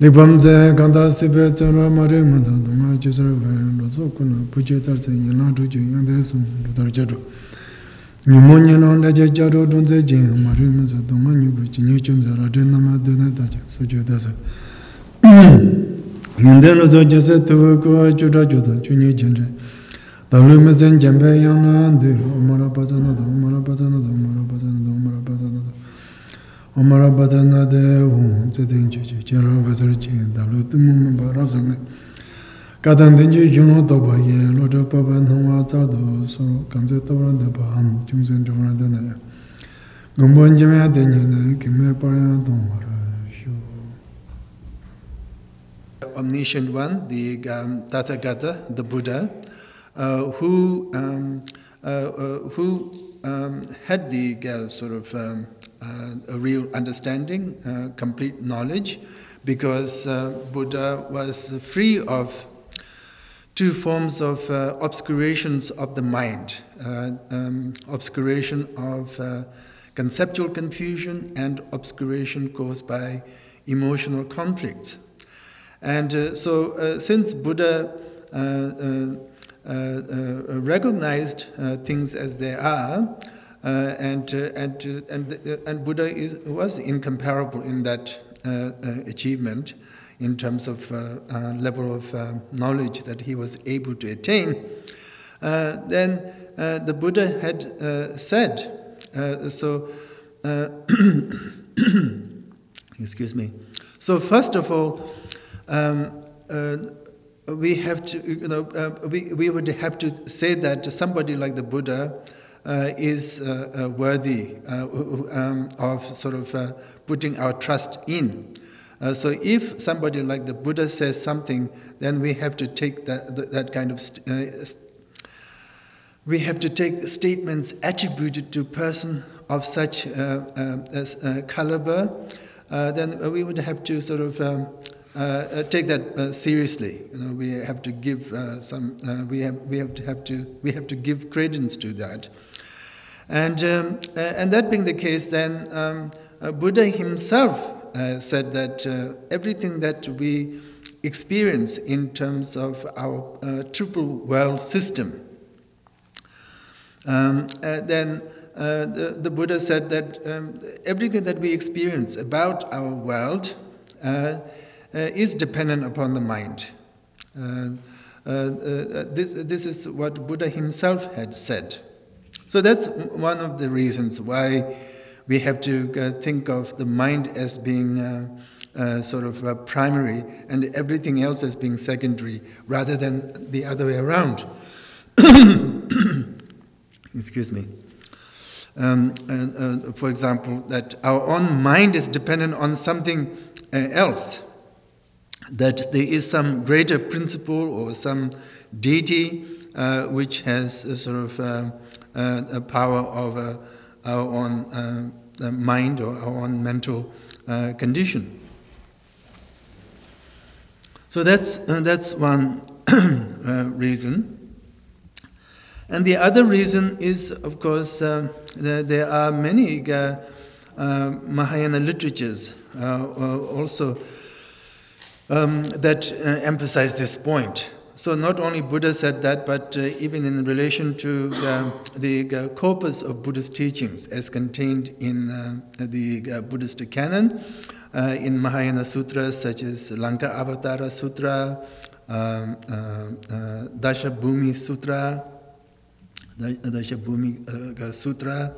Libamze Ganda Sibe Chara Mare Manda Dunga Jisarve Rosokuna Puchetarse Yelatu Yandesu Darjadu Pneumonia on Leja Jaro Donze Jing Marimus Dunga Nubu Chinechum Zaradena Dunataja Sojudasa Yundeno Jose Tuko Juda Juda Junior Gendre The Lumas and Jambe Yana and the Omara Patana Omara Patana Omara Patana Omara Patana Omara Patana de Zedinji, General Vasarchi, and the Lutumum Barazame. Katandenji, you know, Tobaye, Lord Papa, no Atado, so Kanzetoran the Baham, Jumsen to Randana. Gumbon Jamia Denian, Kime Paran, Domara. Omniscient one, the Tathagata, the Buddha, who had the sort of a real understanding, complete knowledge, because Buddha was free of two forms of obscurations of the mind, obscuration of conceptual confusion and obscuration caused by emotional conflicts. And so since Buddha recognized things as they are, and Buddha was incomparable in that achievement in terms of level of knowledge that he was able to attain. Then the Buddha had said, excuse me. So first of all, we have to, we would have to say that somebody like the Buddha is worthy of sort of putting our trust in. So if somebody like the Buddha says something, then we have to take that kind of we have to take statements attributed to a person of such caliber. Then we would have to sort of take that seriously. We have to give we have to give credence to that. And that being the case, then Buddha himself said that everything that we experience in terms of our triple world system, then the Buddha said that everything that we experience about our world is dependent upon the mind. This is what Buddha himself had said. So that's one of the reasons why we have to think of the mind as being sort of primary and everything else as being secondary, rather than the other way around. Excuse me. For example, that our own mind is dependent on something else, that there is some greater principle or some deity which has a sort of a power over our own mind or our own mental condition. So that's one reason. And the other reason is, of course, there are many Mahayana literatures also that emphasize this point. So not only Buddha said that, but even in relation to the corpus of Buddhist teachings as contained in the Buddhist canon, in Mahayana sutras such as Lanka Avatara Sutra, Dashabhumi Sutra, Sutra.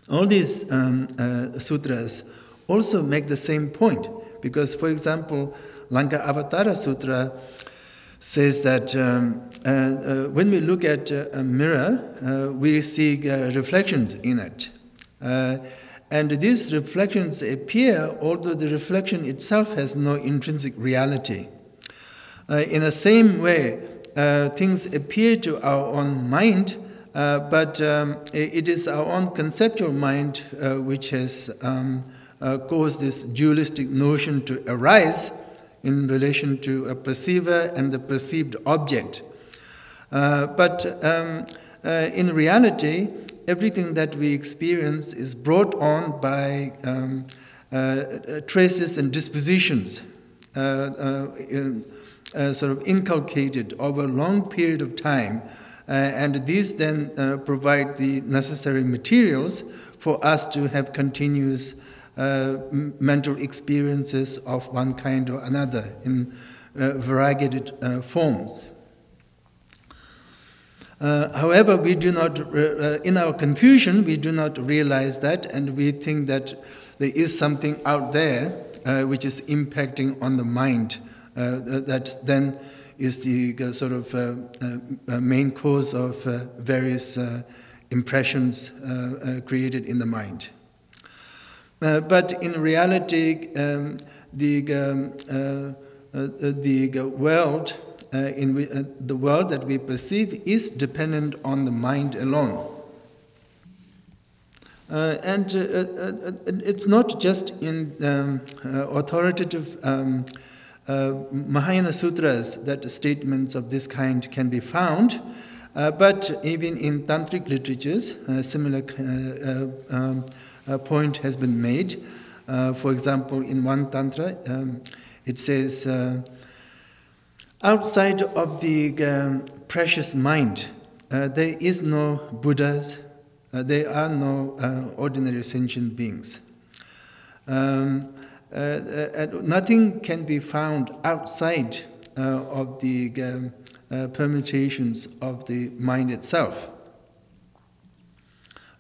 All these sutras also make the same point, because, for example, Lanka Avatara Sutra says that when we look at a mirror, we see reflections in it. And these reflections appear, although the reflection itself has no intrinsic reality. In the same way, things appear to our own mind, but it is our own conceptual mind which has caused this dualistic notion to arise in relation to a perceiver and the perceived object. But in reality, everything that we experience is brought on by traces and dispositions, sort of inculcated over a long period of time, and these then provide the necessary materials for us to have continuous mental experiences of one kind or another in variegated forms. However, we do not, in our confusion, we do not realize that, and we think that there is something out there which is impacting on the mind, that then is the sort of main cause of various impressions created in the mind. But in reality, the world, the world that we perceive is dependent on the mind alone. And it's not just in authoritative Mahayana sutras that statements of this kind can be found, but even in tantric literatures, a similar point has been made. For example, in one tantra, it says, outside of the precious mind, there is no Buddhas, there are no ordinary sentient beings. Nothing can be found outside of the permutations of the mind itself.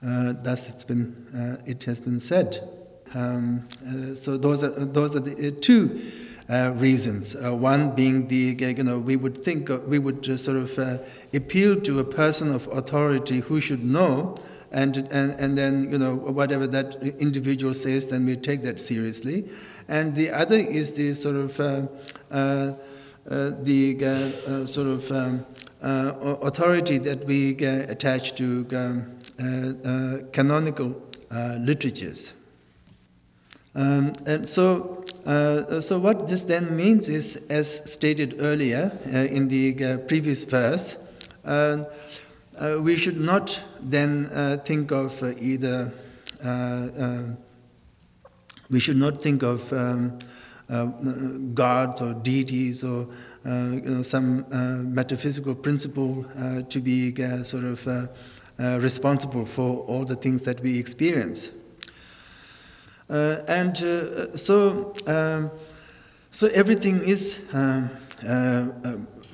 Thus, it has been said. So those are the two reasons. One being we would think we would sort of appeal to a person of authority who should know, and then whatever that individual says, then we take that seriously. And the other is the sort of authority that we attach to canonical literatures. And so what this then means is, as stated earlier in the previous verse, we should not then think of we should not think of gods or deities or some metaphysical principle to be sort of responsible for all the things that we experience. So everything is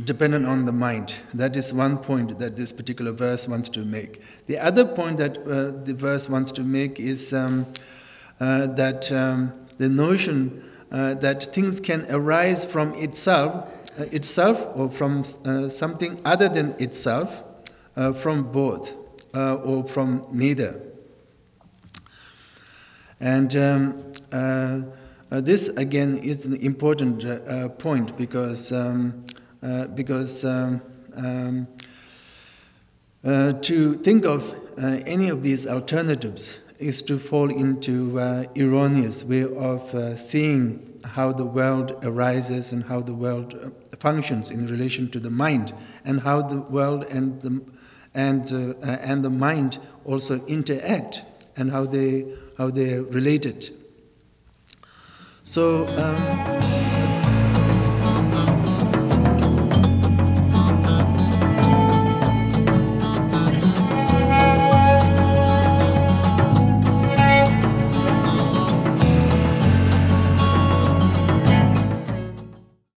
dependent on the mind. That is one point that this particular verse wants to make. The other point that the verse wants to make is that the notion that things can arise from itself or from something other than itself, from both, or from neither. And this again is an important point, because to think of any of these alternatives is to fall into erroneous way of seeing how the world arises and how the world functions in relation to the mind, and how the world and the mind also interact, and how they are related. So